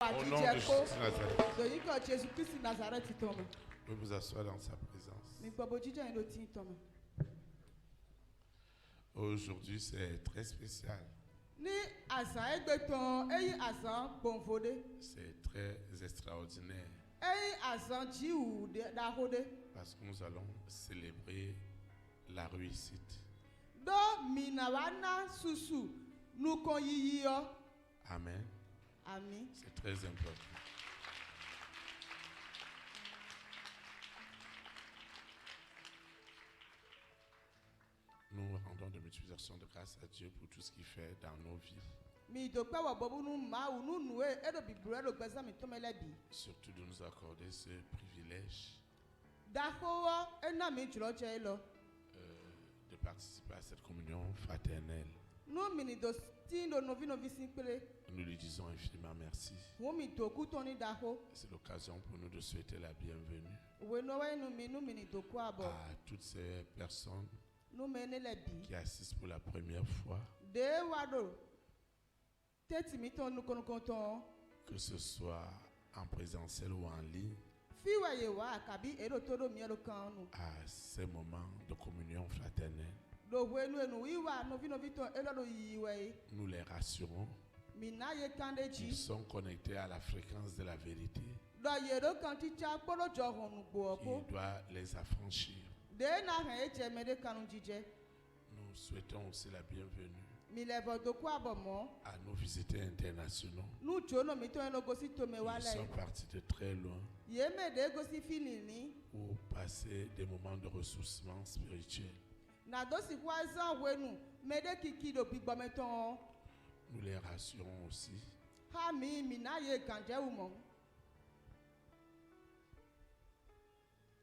Au nom de Jésus Nazareth. Vous pouvez vous asseoir dans sa présence. Aujourd'hui, c'est très spécial. C'est très extraordinaire. Parce que nous allons célébrer la réussite. Amen. C'est très important. Nous rendons de multiplication de grâce à Dieu pour tout ce qu'il fait dans nos vies. Surtout de nous accorder ce privilège de participer à cette communion fraternelle. Nous lui disons infiniment merci. C'est l'occasion pour nous de souhaiter la bienvenue à toutes ces personnes qui assistent pour la première fois, que ce soit en présentiel ou en ligne, à ces moments de communion fraternelle. Nous les rassurons qu'ils sont connectés à la fréquence de la vérité qui doit les affranchir. Nous souhaitons aussi la bienvenue à nos visiteurs internationaux. Ils sont partis de très loin pour passer des moments de ressourcement spirituel. Nous les rassurons aussi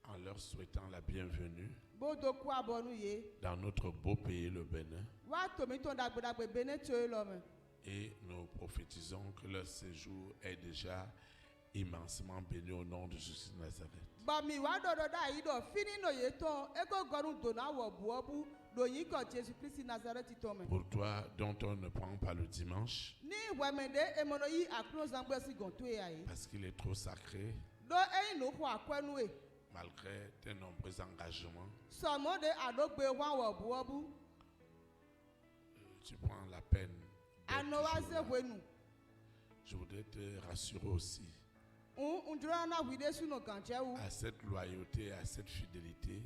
en leur souhaitant la bienvenue dans notre beau pays, le Bénin. Et nous prophétisons que leur séjour est déjà immensément béni au nom de Jésus de Nazareth. Pour toi, dont on ne prend pas le dimanche, parce qu'il est trop sacré, malgré tes nombreux engagements, tu prends la peine d'être toujours là. Je voudrais te rassurer aussi à cette loyauté, à cette fidélité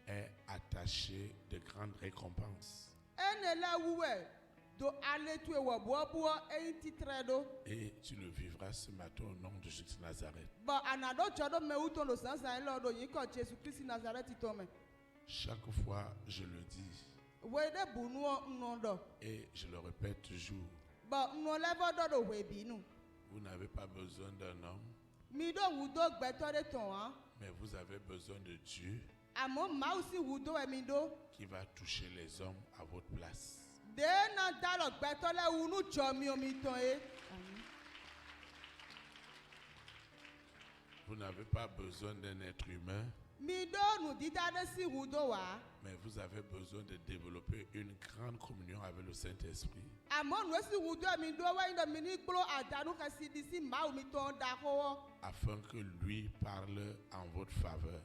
est attachée de grandes récompenses. Et tu le vivras ce matin au nom de Jésus de Nazareth. Chaque fois, je le dis et je le répète toujours. Vous n'avez pas besoin d'un homme, mais vous avez besoin de Dieu qui va toucher les hommes à votre place. Vous n'avez pas besoin d'un être humain, mais vous avez besoin de développer une grande communion avec le Saint-Esprit afin que lui parle en votre faveur.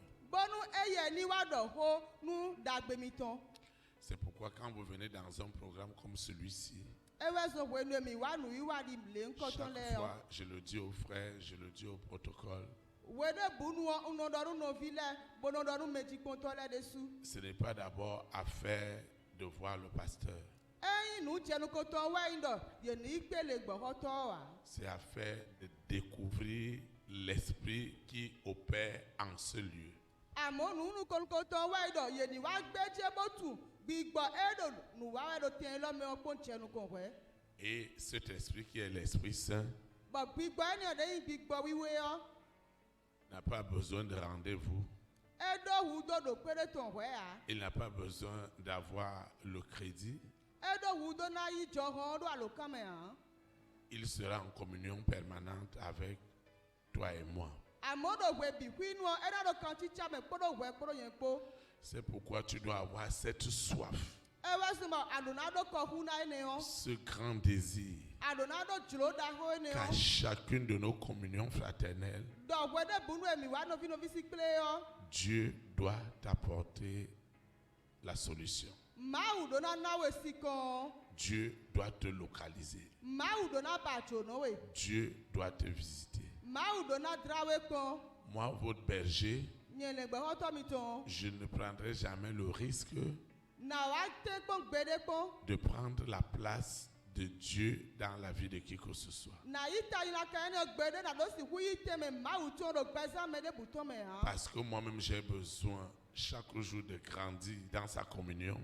C'est pourquoi quand vous venez dans un programme comme celui-ci, chaque fois, je le dis aux frères, je le dis au protocole, ce n'est pas d'abord affaire de voir le pasteur. C'est affaire de découvrir l'esprit qui opère en ce lieu. Et cet esprit qui est l'Esprit Saint n'a pas besoin de rendez-vous. Il n'a pas besoin d'avoir le crédit. Il sera en communion permanente avec toi et moi. C'est pourquoi tu dois avoir cette soif ce grand désir qu'à chacune de nos communions fraternelles, Dieu doit t'apporter la solution. Dieu doit te localiser. Dieu doit te visiter. Moi, votre berger, je ne prendrai jamais le risque de prendre la place de Dieu dans la vie de qui que ce soit. Parce que moi-même j'ai besoin chaque jour de grandir dans sa communion.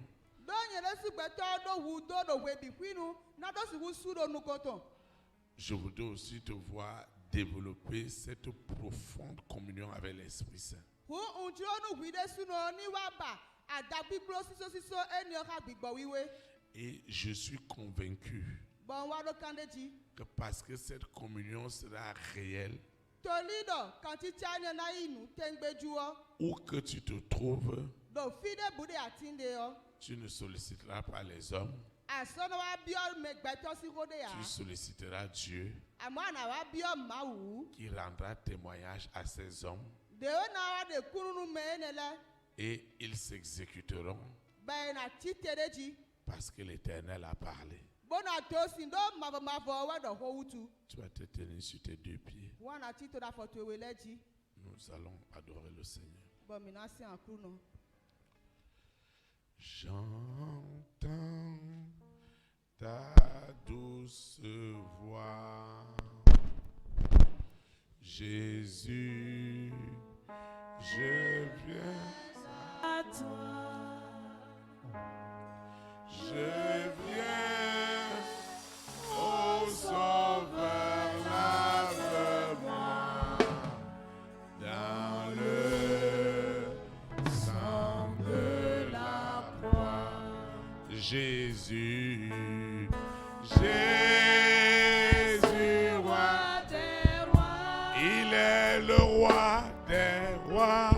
Je voudrais aussi te voir développer cette profonde communion avec l'Esprit Saint. Et je suis convaincu que parce que cette communion sera réelle, où que tu te trouves, tu ne solliciteras pas les hommes, tu solliciteras Dieu qui rendra témoignage à ces hommes et ils s'exécuteront parce que l'Éternel a parlé. Tu vas te tenir sur tes deux pieds. Nous allons adorer le Seigneur. J'entends ta douce voix, Jésus, je viens à toi. Je viens, ô Sauveur, lave-moi dans le sang de la croix. Jésus, Jésus, roi des rois, il est le roi des rois.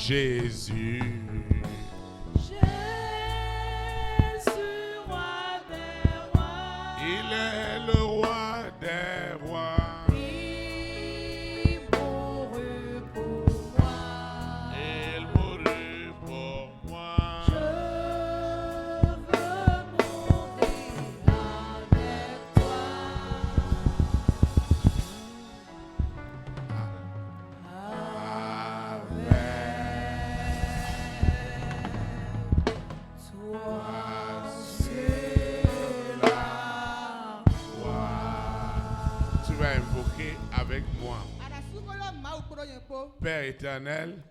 Jésus, Jésus, roi des rois, il est le roi des rois. Il mourut pour moi, il mourut pour moi. Je veux mourir avec toi. Avec moi. Père éternel,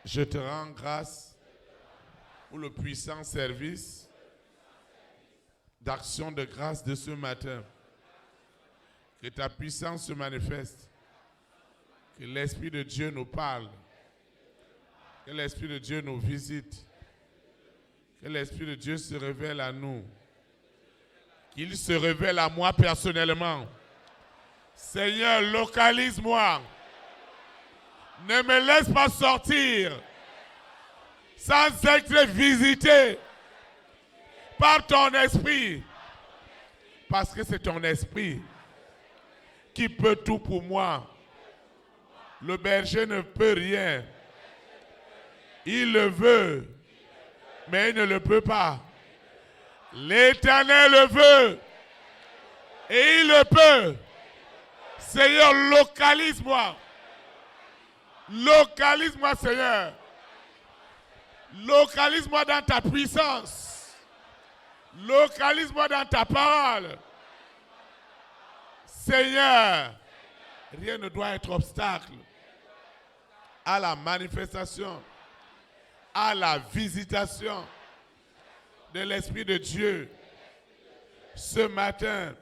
je te rends grâce pour le puissant service d'action de grâce de ce matin. Que ta puissance se manifeste. Que l'Esprit de Dieu nous parle. Que l'Esprit de Dieu nous visite. Que l'Esprit de Dieu se révèle à nous. Qu'il se révèle à moi personnellement. Seigneur, localise-moi. Ne me laisse pas sortir sans être visité par ton esprit. Parce que c'est ton esprit qui peut tout pour moi. Le berger ne peut rien. Il le veut, mais il ne le peut pas. L'Éternel le veut et il le peut. Seigneur, localise-moi. Localise-moi, Seigneur. Localise-moi dans ta puissance. Localise-moi dans ta parole. Seigneur, rien ne doit être obstacle à la manifestation, à la visitation de l'Esprit de Dieu. Ce matin,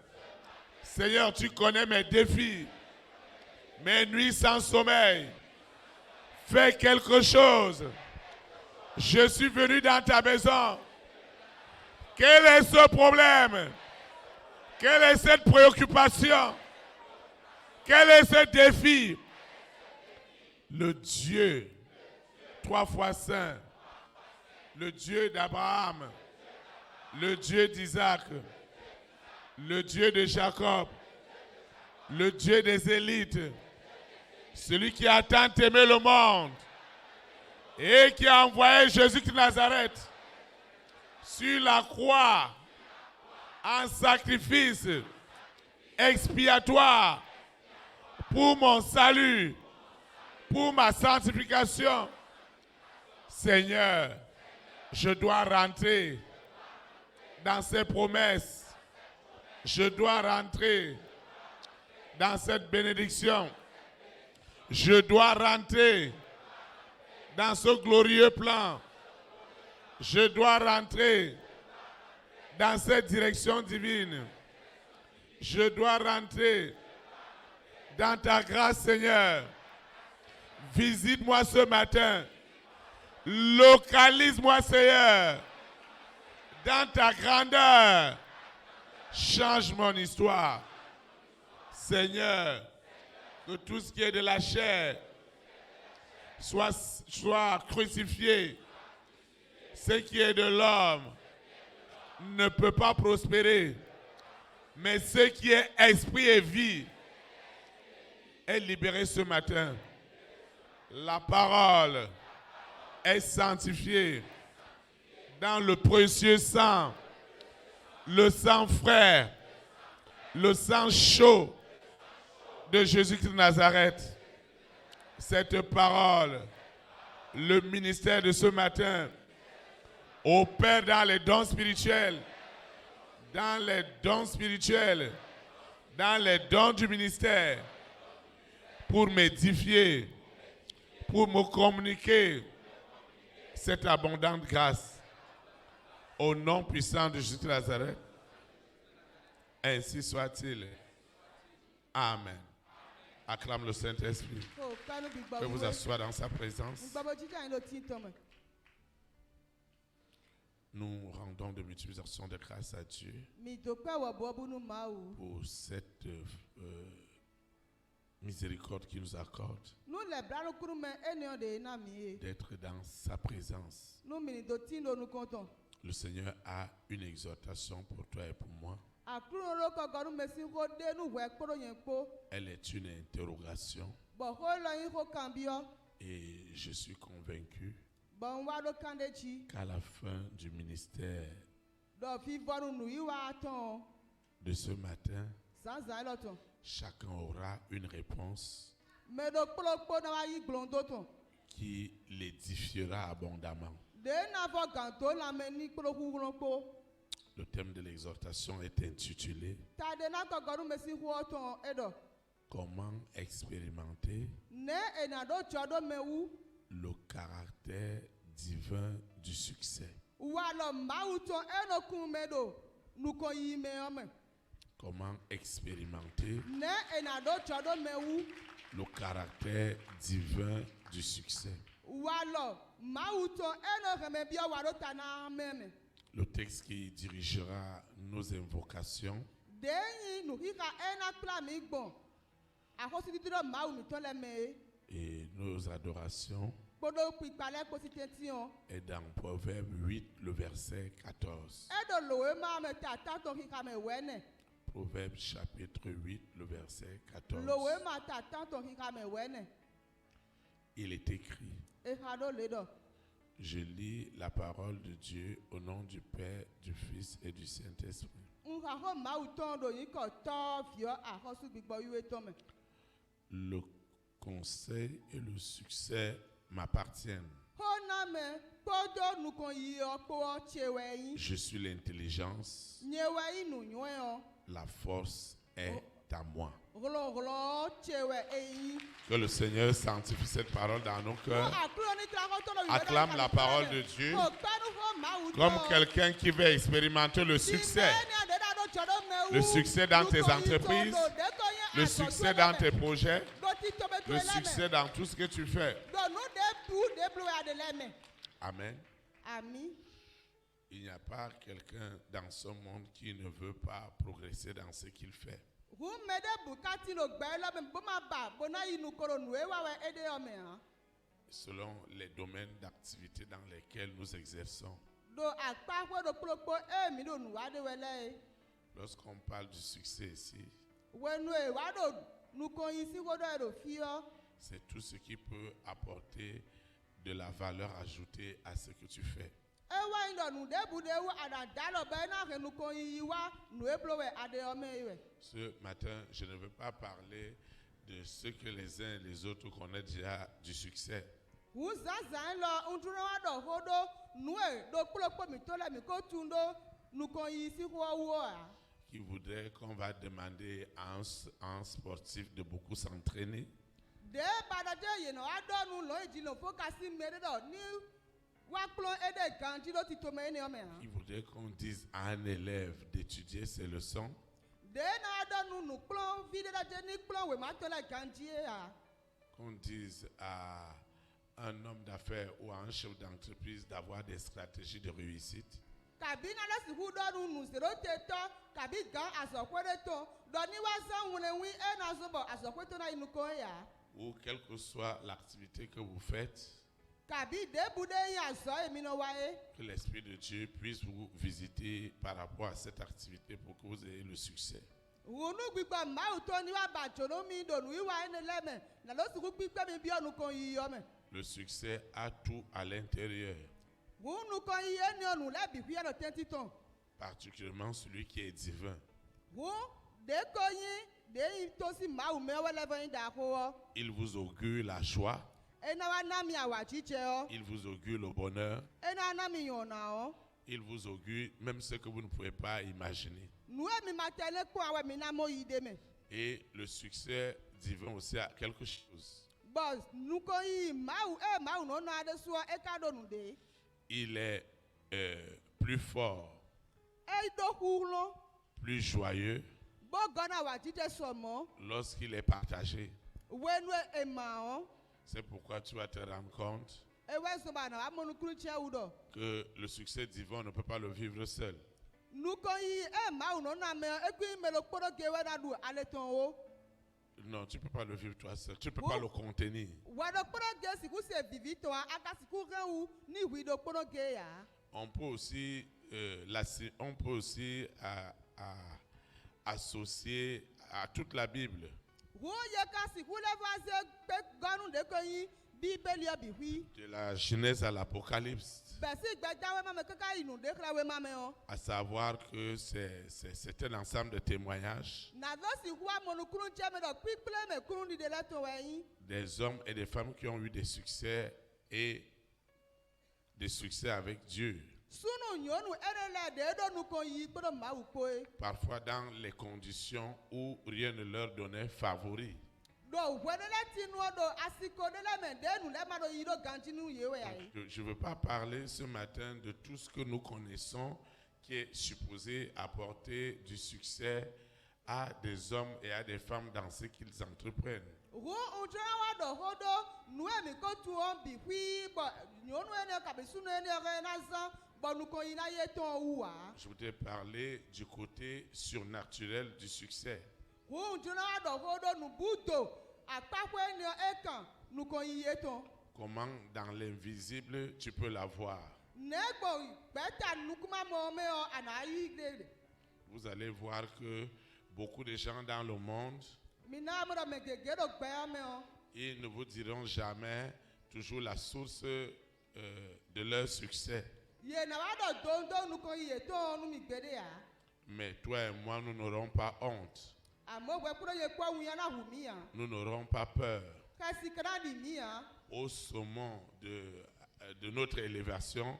Seigneur, tu connais mes défis, mes nuits sans sommeil. Fais quelque chose. Je suis venu dans ta maison. Quel est ce problème? Quelle est cette préoccupation? Quel est ce défi? Le Dieu, 3 fois saint, le Dieu d'Abraham, le Dieu d'Isaac, le Dieu de Jacob, le Dieu des élites, celui qui a tant aimé le monde et qui a envoyé Jésus de Nazareth sur la croix en sacrifice expiatoire pour mon salut, pour ma sanctification. Seigneur, je dois rentrer dans ces promesses. Je dois rentrer dans cette bénédiction. Je dois rentrer dans ce glorieux plan. Je dois rentrer dans cette direction divine. Je dois rentrer dans ta grâce, Seigneur. Visite-moi ce matin. Localise-moi, Seigneur, dans ta grandeur. Change mon histoire. Seigneur, que tout ce qui est de la chair soit crucifié. Ce qui est de l'homme ne peut pas prospérer. Mais ce qui est esprit et vie est libéré ce matin. La parole est sanctifiée dans le précieux sang, le sang frère, le sang chaud de Jésus-Christ de Nazareth. Cette parole, le ministère de ce matin, opère dans les dons spirituels, dans les dons spirituels, dans les dons du ministère, pour m'édifier, pour me communiquer cette abondante grâce. Au nom puissant de Jésus de Nazareth, ainsi soit-il. Amen. Acclame le Saint-Esprit. Pouvez vous asseoir dans sa présence. Nous rendons de multiplication de grâce à Dieu pour cette miséricorde qu'il nous accorde d'être dans sa présence. Le Seigneur a une exhortation pour toi et pour moi. Elle est une interrogation. Et je suis convaincu qu'à la fin du ministère de ce matin, chacun aura une réponse qui l'édifiera abondamment. Le thème de l'exhortation est intitulé « Comment expérimenter le caractère divin du succès ?» Comment expérimenter le caractère divin du succès. Le texte qui dirigera nos invocations et nos adorations est dans Proverbe 8, le verset 14. Proverbe chapitre 8, le verset 14. Il est écrit: je lis la parole de Dieu au nom du Père, du Fils et du Saint-Esprit. Le conseil et le succès m'appartiennent. Je suis l'intelligence. La force est à moi. Que le Seigneur sanctifie cette parole dans nos cœurs. Acclame la parole de Dieu comme quelqu'un qui veut expérimenter le succès. Le succès dans tes entreprises, le succès dans tes projets, le succès dans tout ce que tu fais. Amen. Ami. Il n'y a pas quelqu'un dans ce monde qui ne veut pas progresser dans ce qu'il fait. Selon les domaines d'activité dans lesquels nous exerçons. Lorsqu'on parle du succès ici, c'est tout ce qui peut apporter de la valeur ajoutée à ce que tu fais. Ce matin, je ne veux pas parler de ce que les uns et les autres connaissent déjà du succès. Qui voudrait qu'on va demander à un sportif de beaucoup s'entraîner. Qui voudrait qu'on dise à un élève d'étudier ses leçons. Qu'on dise à un homme d'affaires ou à un chef d'entreprise d'avoir des stratégies de réussite. Ou quelle que soit l'activité que vous faites, que l'Esprit de Dieu puisse vous visiter par rapport à cette activité pour que vous ayez le succès. Le succès a tout à l'intérieur. Particulièrement celui qui est divin. Il vous augure la joie. Il vous augure le bonheur. Il vous augure même ce que vous ne pouvez pas imaginer. Et le succès divin aussi a quelque chose. Il est plus fort, plus joyeux lorsqu'il est partagé. C'est pourquoi tu vas te rendre compte que le succès divin, on ne peut pas le vivre seul. Non, tu ne peux pas le vivre toi seul. Tu ne peux pas le contenir. On peut aussi associer à toute la Bible. De la Genèse à l'Apocalypse. À savoir que c'est un ensemble de témoignages. Des hommes et des femmes qui ont eu des succès et des succès avec Dieu. Parfois dans les conditions où rien ne leur donnait favori. Je ne veux pas parler ce matin de tout ce que nous connaissons qui est supposé apporter du succès à des hommes et à des femmes dans ce qu'ils entreprennent. Je voudrais parler du côté surnaturel du succès. Comment dans l'invisible tu peux l'avoir. Vous allez voir que beaucoup de gens dans le monde, ils ne vous diront jamais toujours la source de leur succès. Mais toi et moi, nous n'aurons pas honte. Nous n'aurons pas peur. Au sommet de notre élévation,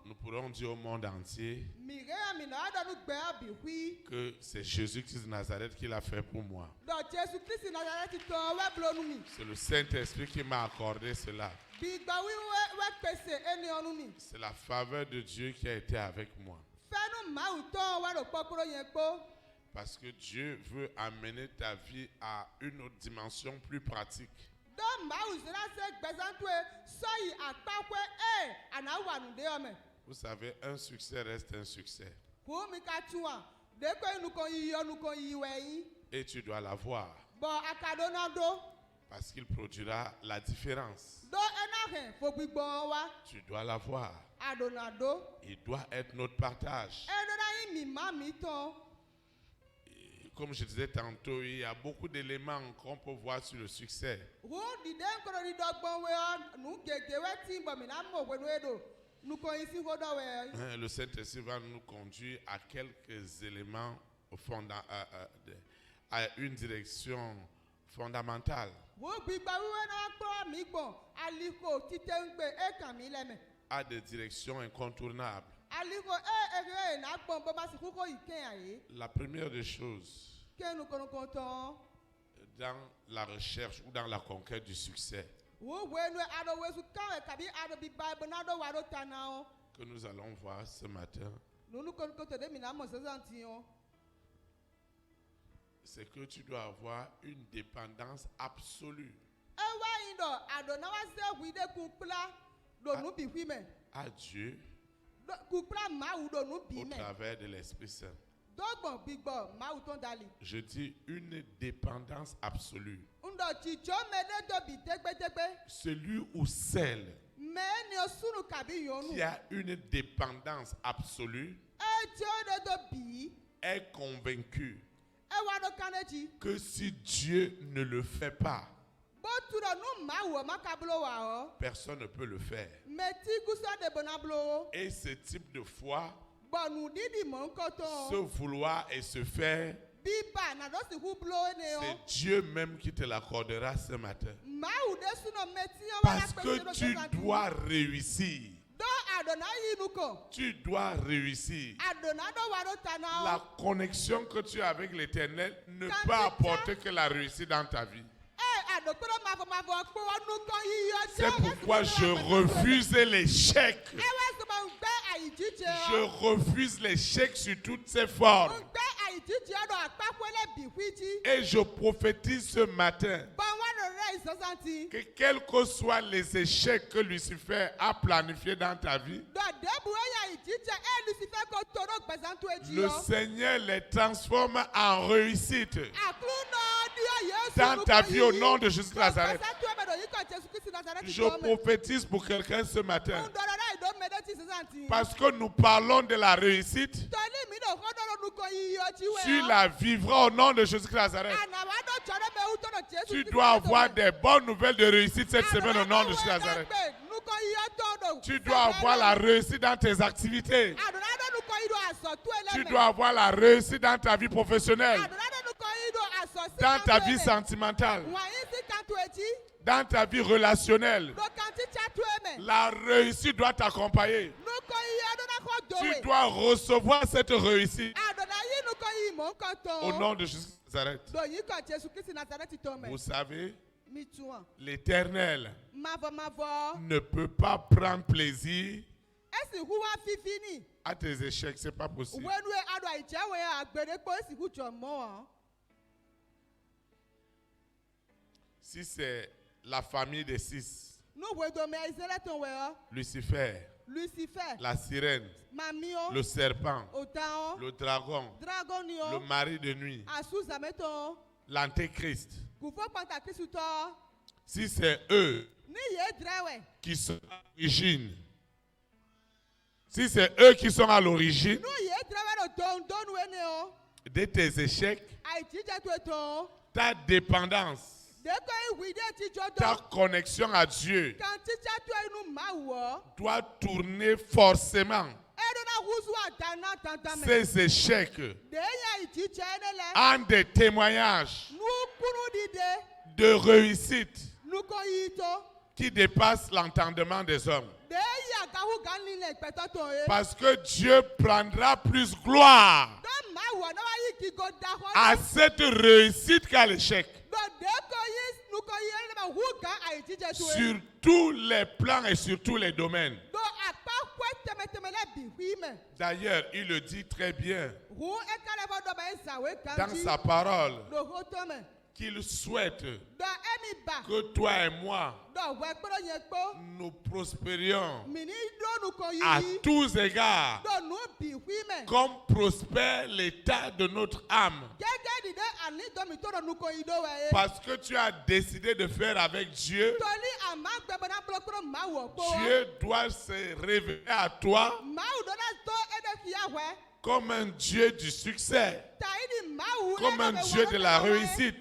nous pourrons dire au monde entier que c'est Jésus-Christ de Nazareth qui l'a fait pour moi. C'est le Saint-Esprit qui m'a accordé cela. C'est la faveur de Dieu qui a été avec moi. Parce que Dieu veut amener ta vie à une autre dimension plus pratique. Vous savez, un succès reste un succès. Et tu dois l'avoir. Parce qu'il produira la différence. Tu dois l'avoir. Il doit être notre partage. Et comme je disais tantôt, il y a beaucoup d'éléments qu'on peut voir sur le succès. Le Saint-Esprit va nous conduire à quelques éléments à une direction fondamentale. À des directions incontournables. La première des choses, dans la recherche ou dans la conquête du succès, que nous allons voir ce matin, c'est que tu dois avoir une dépendance absolue à Dieu au travers de l'Esprit Saint. Je dis une dépendance absolue. Celui ou celle qui a une dépendance absolue est convaincu que si Dieu ne le fait pas, personne ne peut le faire. Et ce type de foi, se vouloir et se faire, c'est Dieu même qui te l'accordera ce matin. Parce que tu dois réussir. Tu dois réussir. La connexion que tu as avec l'Éternel ne peut apporter que la réussite dans ta vie. C'est pourquoi je refuse l'échec. Je refuse l'échec sous toutes ses formes. Et je prophétise ce matin que quels que soient les échecs que Lucifer a planifiés dans ta vie, le Seigneur les transforme en réussite dans ta vie au nom de Jésus de Nazareth. Je prophétise pour quelqu'un ce matin. Parce que nous parlons de la réussite, tu la vivras au nom de Jésus de Nazareth. Tu dois avoir des bonnes nouvelles de réussite cette semaine au nom de Jésus de Nazareth. Tu dois avoir la réussite dans tes activités. Tu dois avoir la réussite dans ta vie professionnelle, dans ta vie sentimentale, dans ta vie relationnelle. La réussite doit t'accompagner. Tu dois recevoir cette réussite au nom de Jésus de Nazareth. Vous savez, l'Éternel ne peut pas prendre plaisir à tes échecs, c'est pas possible. Si c'est la famille des 6, Lucifer, la sirène, le serpent, le dragon, le mari de nuit, l'antéchrist, si c'est eux qui sont à l'origine, si c'est eux qui sont à l'origine de tes échecs, ta dépendance, ta connexion à Dieu doit tourner forcément ces échecs en des témoignages de réussite qui dépassent l'entendement des hommes. Parce que Dieu prendra plus gloire à cette réussite qu'à l'échec. Sur tous les plans et sur tous les domaines. D'ailleurs, il le dit très bien dans sa parole. qu'il souhaite que toi et moi nous prospérions à tous égards, comme prospère l'état de notre âme. Parce que tu as décidé de faire avec Dieu, Dieu doit se révéler à toi comme un Dieu du succès, comme un Dieu de la réussite.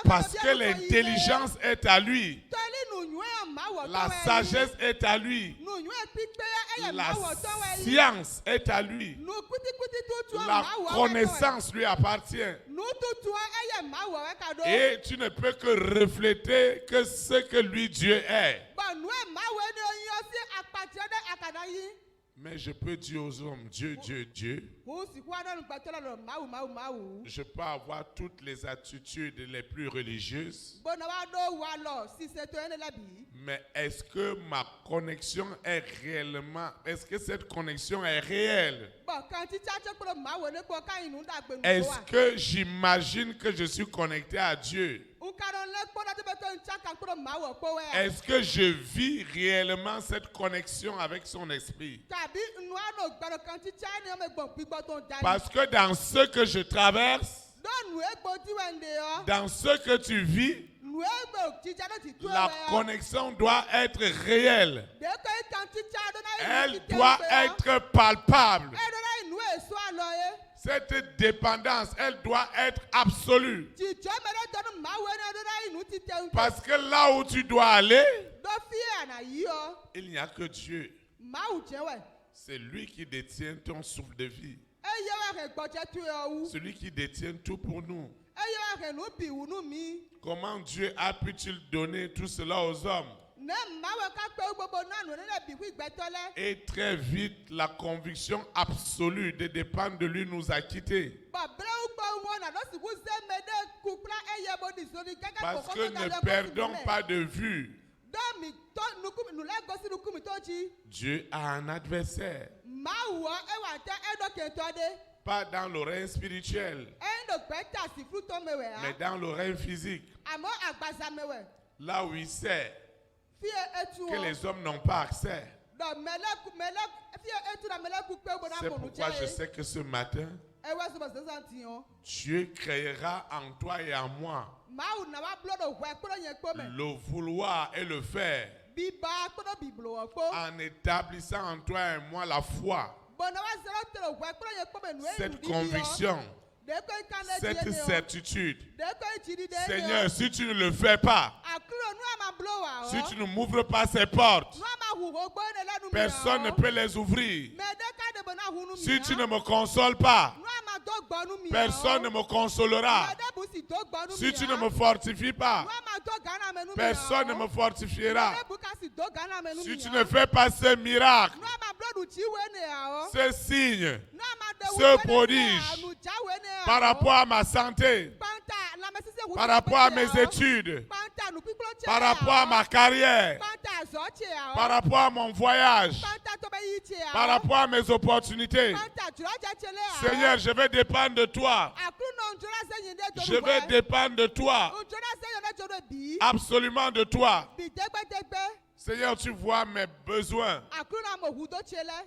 Parce que l'intelligence est à lui, la sagesse est à lui, la science est à lui, la connaissance lui appartient. Et tu ne peux que refléter que ce que lui Dieu est. Mais je peux dire aux hommes, Dieu, Dieu, Dieu. Je peux avoir toutes les attitudes les plus religieuses. Mais est-ce que ma connexion est réellement, est-ce que cette connexion est réelle? Est-ce que j'imagine que je suis connecté à Dieu? Est-ce que je vis réellement cette connexion avec son esprit? Parce que dans ce que je traverse, dans ce que tu vis, la connexion doit être réelle. Elle doit être palpable. Cette dépendance, elle doit être absolue. Parce que là où tu dois aller, il n'y a que Dieu. C'est lui qui détient ton souffle de vie. Celui qui détient tout pour nous. Comment Dieu a pu-t-il donner tout cela aux hommes? Et très vite, la conviction absolue de dépendre de lui nous a quittés. Parce que ne perdons pas de vue. Dieu a un adversaire. Pas dans le règne spirituel, mais dans le règne physique. Là où il sait que les hommes n'ont pas accès. C'est pourquoi je sais que ce matin, Dieu créera en toi et en moi le vouloir et le faire, en établissant en toi et moi la foi, cette conviction, cette certitude. Seigneur, si tu ne le fais pas, si tu ne m'ouvres pas ces portes, personne ne peut les ouvrir. Si tu ne me consoles pas, personne ne me consolera. Si tu ne me fortifies pas, personne ne me fortifiera. Si tu ne fais pas ce miracle, ce signe, ce prodige, par rapport à ma santé, par rapport à mes études, par rapport à ma carrière, par rapport à mon voyage, par rapport à mes opportunités, Seigneur, je vais dépendre de toi. Je vais dépendre de toi. Absolument de toi. Seigneur, tu vois mes besoins,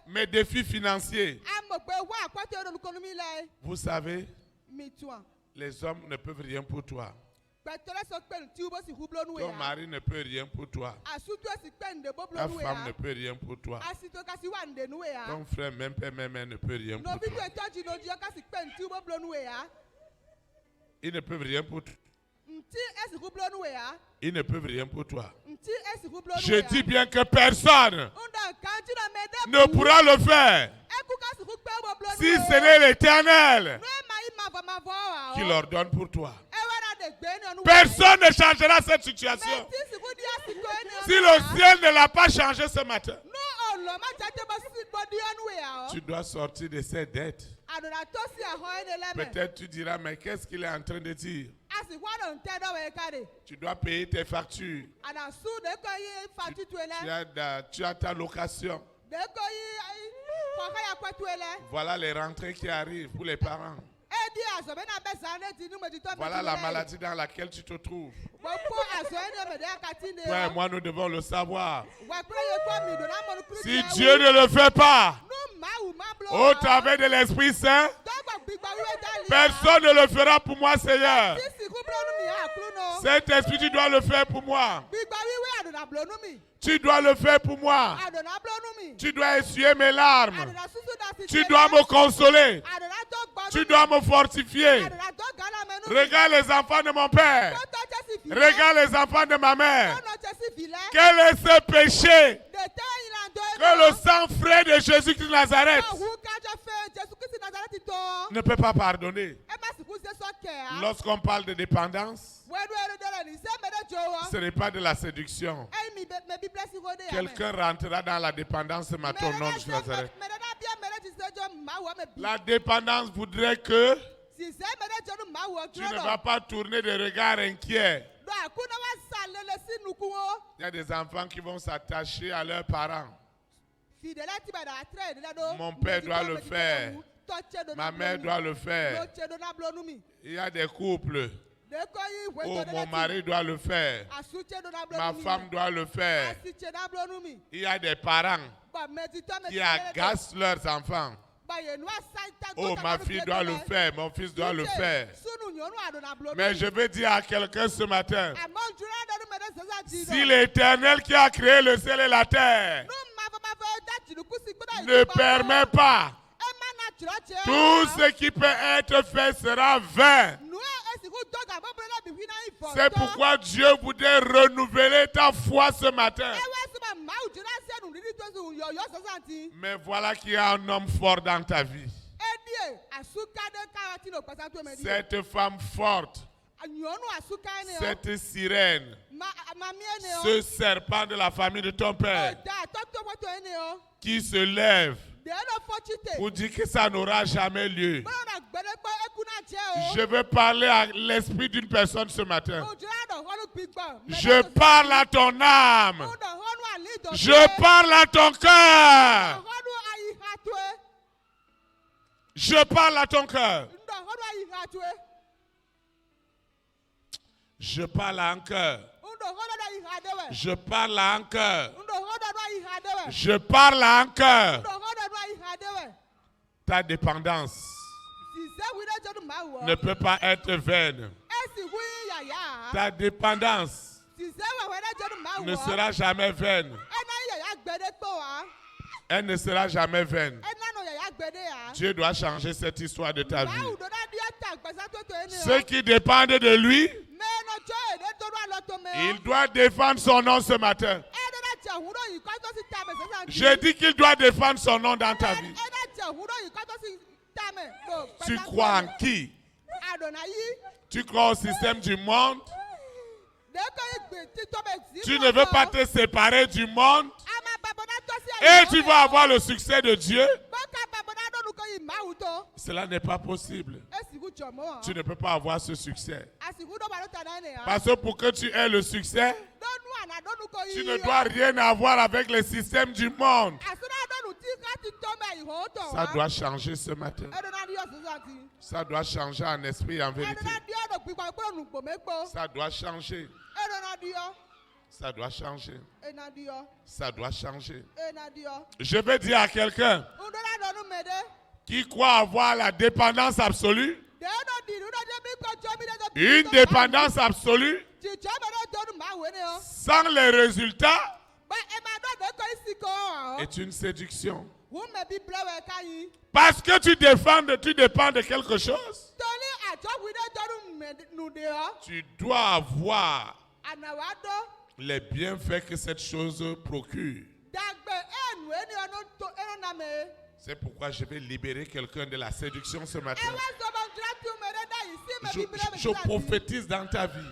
mes défis financiers. Vous savez, les hommes ne peuvent rien pour toi. Ton mari ne peut rien pour toi. Ta femme ne peut rien pour toi. Ton frère, même père, même mère ne peut rien pour toi. Ils ne peuvent rien pour toi. Ils ne peuvent rien pour toi. Je dis bien que personne ne pourra le faire si ce n'est l'Éternel qui l'ordonne pour toi. Personne ne changera cette situation. Si le ciel ne l'a pas changé ce matin, tu dois sortir de ces dettes. Peut-être tu diras, mais qu'est-ce qu'il est en train de dire? Tu dois payer tes factures. Tu as ta location. Voilà les rentrées qui arrivent pour les parents. Voilà la maladie dans laquelle tu te trouves. Toi et moi, nous devons le savoir. Si Dieu ne le fait pas, au travers de l'Esprit Saint, personne ne le fera pour moi, Seigneur. Cet esprit, tu dois le faire pour moi. Tu dois le faire pour moi. Tu dois essuyer mes larmes. Tu dois me consoler. Tu dois me fortifier. Regarde les enfants de mon père. Regarde les enfants de ma mère. Quel est ce péché que le sang frais de Jésus-Christ de Nazareth ne peut pas pardonner? Lorsqu'on parle de dépendance, ce n'est pas de la séduction. Quelqu'un rentrera dans la dépendance ce matin au nom de Nazareth. La dépendance voudrait que tu ne vas pas tourner de regard inquiet. Il y a des enfants qui vont s'attacher à leurs parents. Mon père doit le faire. Ma mère doit le faire. Il y a des couples. Oh, mon mari doit le faire. Ma femme doit le faire. Il y a des parents qui agacent leurs enfants. Oh, ma fille doit le faire, mon fils doit le faire. Mais je veux dire à quelqu'un ce matin, si l'Éternel qui a créé le ciel et la terre ne permet pas, tout ce qui peut être fait sera vain. C'est pourquoi Dieu voudrait renouveler ta foi ce matin. Mais voilà qu'il y a un homme fort dans ta vie. Cette femme forte, cette sirène, ce serpent de la famille de ton père qui se lève pour dire que ça n'aura jamais lieu. Je veux parler à l'esprit d'une personne ce matin. Je parle à ton âme. Je parle à ton cœur. Je parle à ton cœur. Je parle à un cœur. Je parle à un cœur. Je parle à un cœur. Ta dépendance ne peut pas être vaine. Ta dépendance ne sera jamais vaine. Elle ne sera jamais vaine. Dieu doit changer cette histoire de ta vie. Ceux qui dépendent de lui, il doit défendre son nom ce matin. Je dis qu'il doit défendre son nom dans ta vie. Tu crois en qui? Tu crois au système du monde? Tu ne veux pas te séparer du monde et tu vas avoir le succès de Dieu? Cela n'est pas possible. Tu ne peux pas avoir ce succès. Parce que pour que tu aies le succès, tu ne dois rien avoir avec le système du monde. Ça doit changer ce matin. Ça doit changer en esprit et en vérité. Ça doit changer. Ça doit changer. Ça doit changer. Je vais dire à quelqu'un qui croit avoir la dépendance absolue, une dépendance absolue, sans les résultats, est une séduction. Parce que tu dépends de quelque chose, tu dois avoir les bienfaits que cette chose procure. C'est pourquoi je vais libérer quelqu'un de la séduction ce matin. Je prophétise dans ta vie.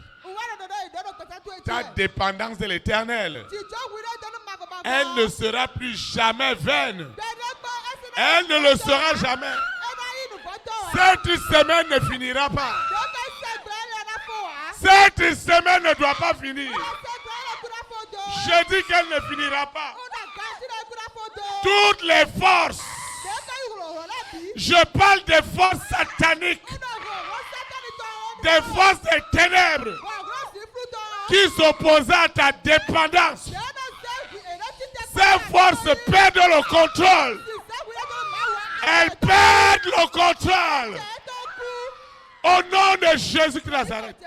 Ta dépendance de l'Éternel, elle ne sera plus jamais vaine. Elle ne le sera jamais. Cette semaine ne finira pas. Cette semaine ne doit pas finir. Je dis qu'elle ne finira pas. Toutes les forces, je parle des forces sataniques des forces des ténèbres qui s'opposaient à ta dépendance. Ces forces perdent le contrôle. Elles perdent le contrôle. Au nom de Jésus de Nazareth,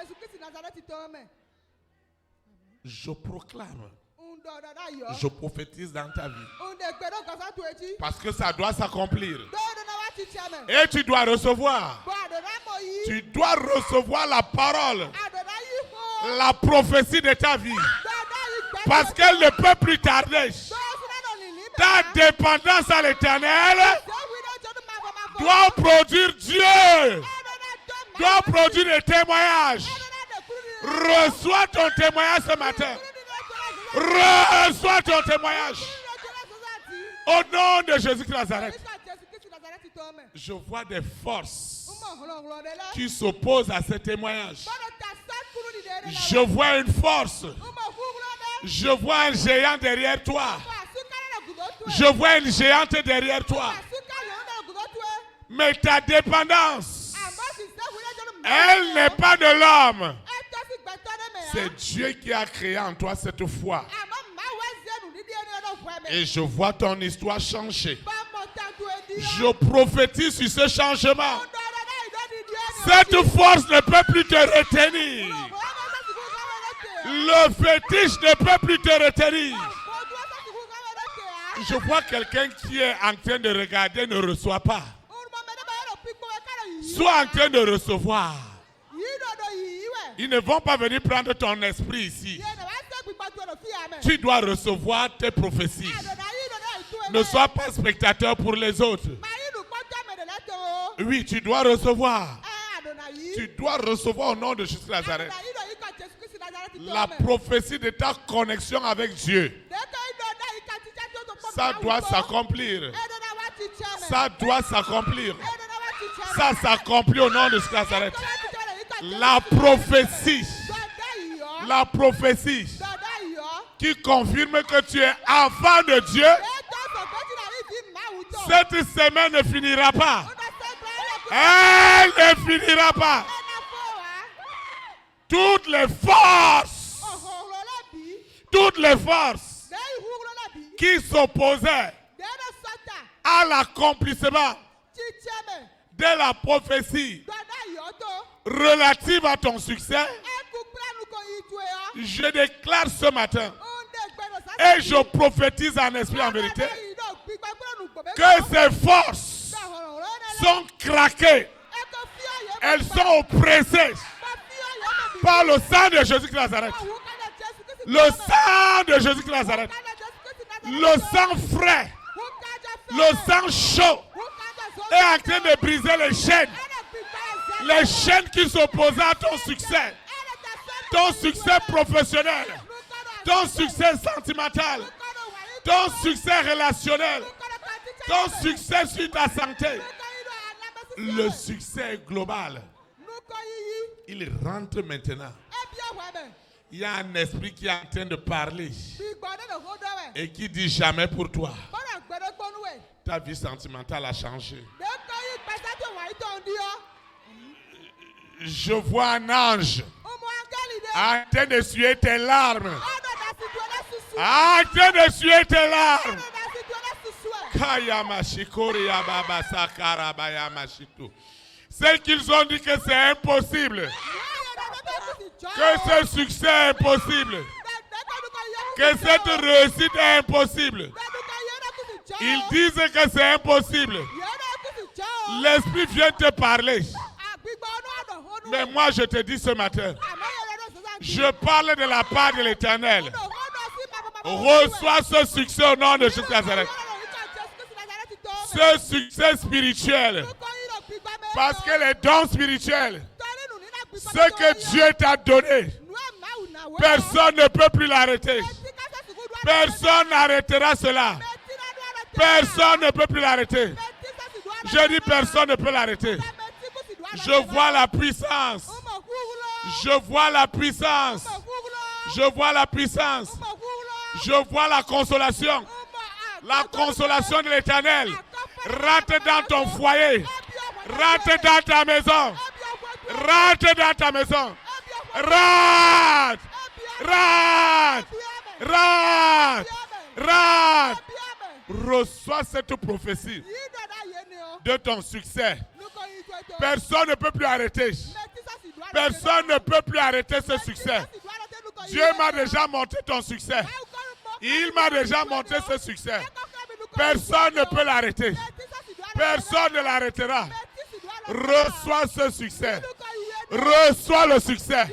je proclame, je prophétise dans ta vie. Parce que ça doit s'accomplir. Et tu dois recevoir. Tu dois recevoir la parole, la prophétie de ta vie. Parce qu'elle ne peut plus tarder. Ta dépendance à l'Éternel doit produire Dieu. Doit produire des témoignages. Reçois ton témoignage ce matin. Reçois ton témoignage. Au nom de Jésus de Nazareth. Je vois des forces qui s'opposent à ce témoignage. Je vois une force. Je vois un géant derrière toi. Je vois une géante derrière toi. Mais ta dépendance, elle n'est pas de l'homme. C'est Dieu qui a créé en toi cette foi. Et je vois ton histoire changer. Je prophétise sur ce changement. Cette force ne peut plus te retenir. Le fétiche ne peut plus te retenir. Je vois quelqu'un qui est en train de regarder ne reçoit pas. Sois en train de recevoir. Ils ne vont pas venir prendre ton esprit ici. Tu dois recevoir tes prophéties. Ne sois pas spectateur pour les autres. Oui, tu dois recevoir. Tu dois recevoir au nom de Jésus de Nazareth la prophétie de ta connexion avec Dieu. Ça doit s'accomplir. Ça doit s'accomplir. Ça s'accomplit au nom de Jésus de Nazareth. La prophétie qui confirme que tu es enfant de Dieu. Cette semaine ne finira pas. Elle ne finira pas. Toutes les forces qui s'opposaient à l'accomplissement de la prophétie relative à ton succès, je déclare ce matin et je prophétise en esprit en vérité que ces forces sont craquées, elles sont oppressées par le sang de Jésus de Nazareth. Le sang de Jésus de Nazareth. Le sang frais. Le sang chaud est en train de briser les chaînes. Les chaînes qui s'opposaient à ton succès. Ton succès professionnel. Ton succès sentimental. Ton succès relationnel. Ton succès sur ta santé. Le succès global. Il rentre maintenant. Il y a un esprit qui est en train de parler et qui dit jamais pour toi. Ta vie sentimentale a changé. Je vois un ange en train de suer tes larmes. En train de suer tes larmes. C'est qu'ils ont dit que c'est impossible. Que ce succès est impossible. Que cette réussite est impossible. Ils disent que c'est impossible. L'esprit vient te parler. Mais moi je te dis ce matin, je parle de la part de l'Éternel. Reçois ce succès au nom de Jésus de Nazareth. Ce succès spirituel. Parce que les dons spirituels, ce que Dieu t'a donné, personne ne peut plus l'arrêter. Personne n'arrêtera cela. Personne ne peut plus l'arrêter. Je dis personne ne peut l'arrêter. Je vois la puissance. Je vois la puissance. Je vois la puissance. Je vois la consolation. La consolation de l'Éternel. Rentre dans ton foyer. Rentre dans ta maison. Rentre dans ta maison. Rentre. Rentre. Rentre. Rentre. Reçois cette prophétie de ton succès. Personne ne peut plus arrêter. Personne ne peut plus arrêter ce succès. Dieu m'a déjà montré ton succès. Il m'a déjà montré ce succès. Personne ne peut l'arrêter. Personne ne l'arrêtera. Reçois ce succès. Reçois le succès.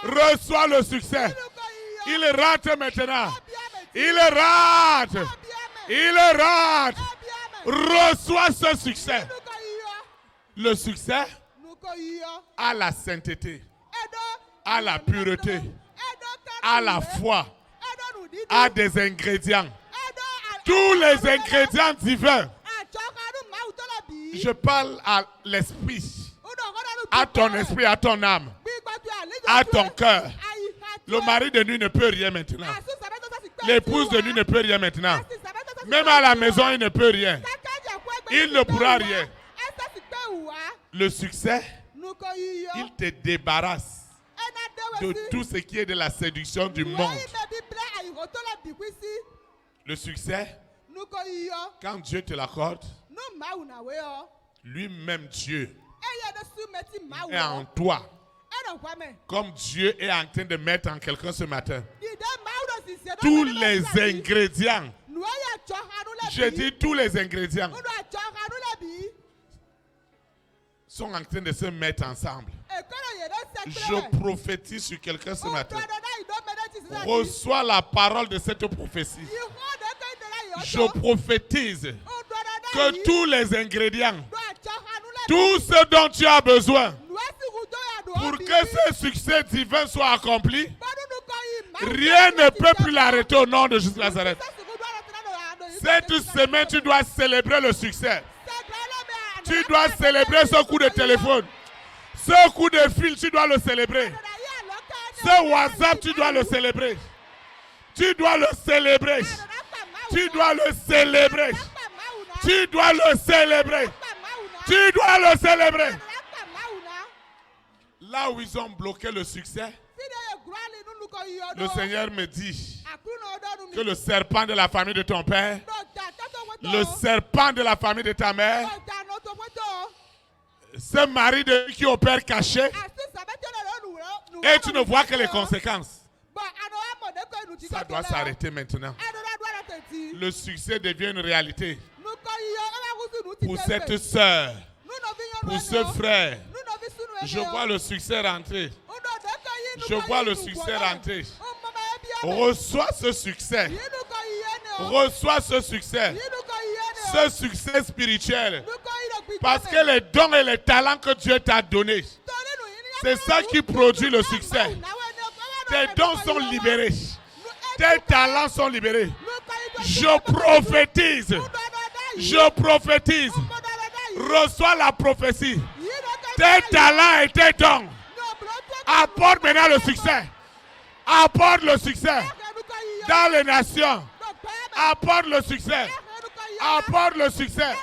Reçois le succès. Il rentre maintenant. Il rentre. Il rentre. Reçois ce succès. Le succès à la sainteté, à la pureté, à la foi, à des ingrédients. Tous les ingrédients divins. Je parle à l'esprit, à ton esprit, à ton âme, à ton cœur. Le mari de nuit ne peut rien maintenant. L'épouse de nuit ne peut rien maintenant. Même à la maison, il ne peut rien. Il ne pourra rien. Le succès, il te débarrasse de tout ce qui est de la séduction du monde. Le succès, quand Dieu te l'accorde, lui-même Dieu est en toi. Comme Dieu est en train de mettre en quelqu'un ce matin. Tous les ingrédients. Je dis tous les ingrédients sont en train de se mettre ensemble. Je prophétise sur quelqu'un ce matin. Reçois la parole de cette prophétie. Je prophétise que tous les ingrédients, tout ce dont tu as besoin pour que ce succès divin soit accompli, rien ne peut plus l'arrêter au nom de Jésus Nazareth. Cette semaine, tu dois célébrer le succès. Tu dois célébrer ce coup de téléphone. Ce coup de fil, tu dois le célébrer. Ce WhatsApp, tu dois le célébrer. Tu dois le célébrer. Tu dois le célébrer. Tu dois le célébrer. Tu dois le célébrer. Là où ils ont bloqué le succès, le Seigneur me dit que le serpent de la famille de ton père, le serpent de la famille de ta mère, ce mari de qui opère caché, et tu ne vois que les conséquences. Ça doit s'arrêter maintenant. Le succès devient une réalité pour cette sœur, pour ce frère. Je vois le succès rentrer. Je vois le succès rentrer. Reçois ce succès. Reçois ce succès. Ce succès spirituel. Parce que les dons et les talents que Dieu t'a donnés, c'est ça qui produit le succès. Tes dons sont libérés. Tes talents sont libérés. Je prophétise. Je prophétise. Reçois la prophétie. Tes talents et tes dons apportent maintenant le succès. Apporte le succès dans les nations. Apporte le succès. Apporte le succès.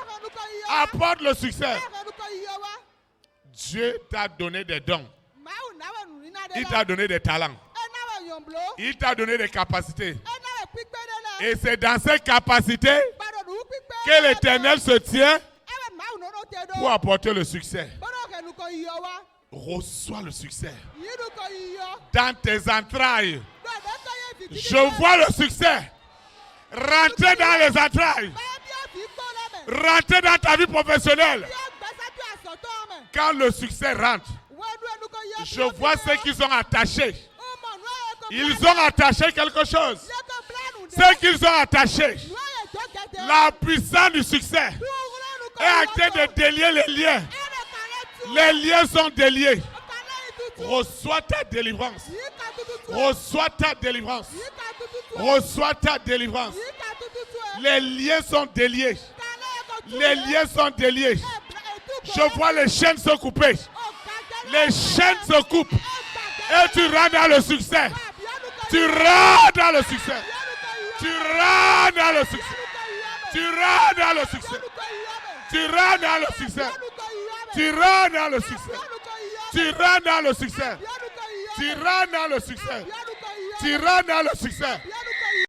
Apporte le succès. Dieu t'a donné des dons. Il t'a donné des talents. Il t'a donné des capacités. Et c'est dans ces capacités que l'Éternel se tient pour apporter le succès. Reçois le succès dans tes entrailles. Je vois le succès rentrer dans les entrailles, rentrer dans ta vie professionnelle. Quand le succès rentre, je vois ceux qui sont attachés. Ils ont attaché quelque chose. Ce qu'ils ont attaché, la puissance du succès est en train de délier les liens. Les liens sont déliés. Reçois ta délivrance. Reçois ta délivrance. Reçois ta délivrance. Les liens sont déliés. Les liens sont déliés. Je vois les chaînes se couper. Les chaînes se coupent. Et tu rentres dans le succès. Tu rentres dans le succès. Tu rentres dans le succès. Tu rentres dans le succès. Tu rentres dans le succès. Tu rentres dans le succès. Tu rentres dans le succès. Tu rentres dans le succès. Tu rentres dans le succès.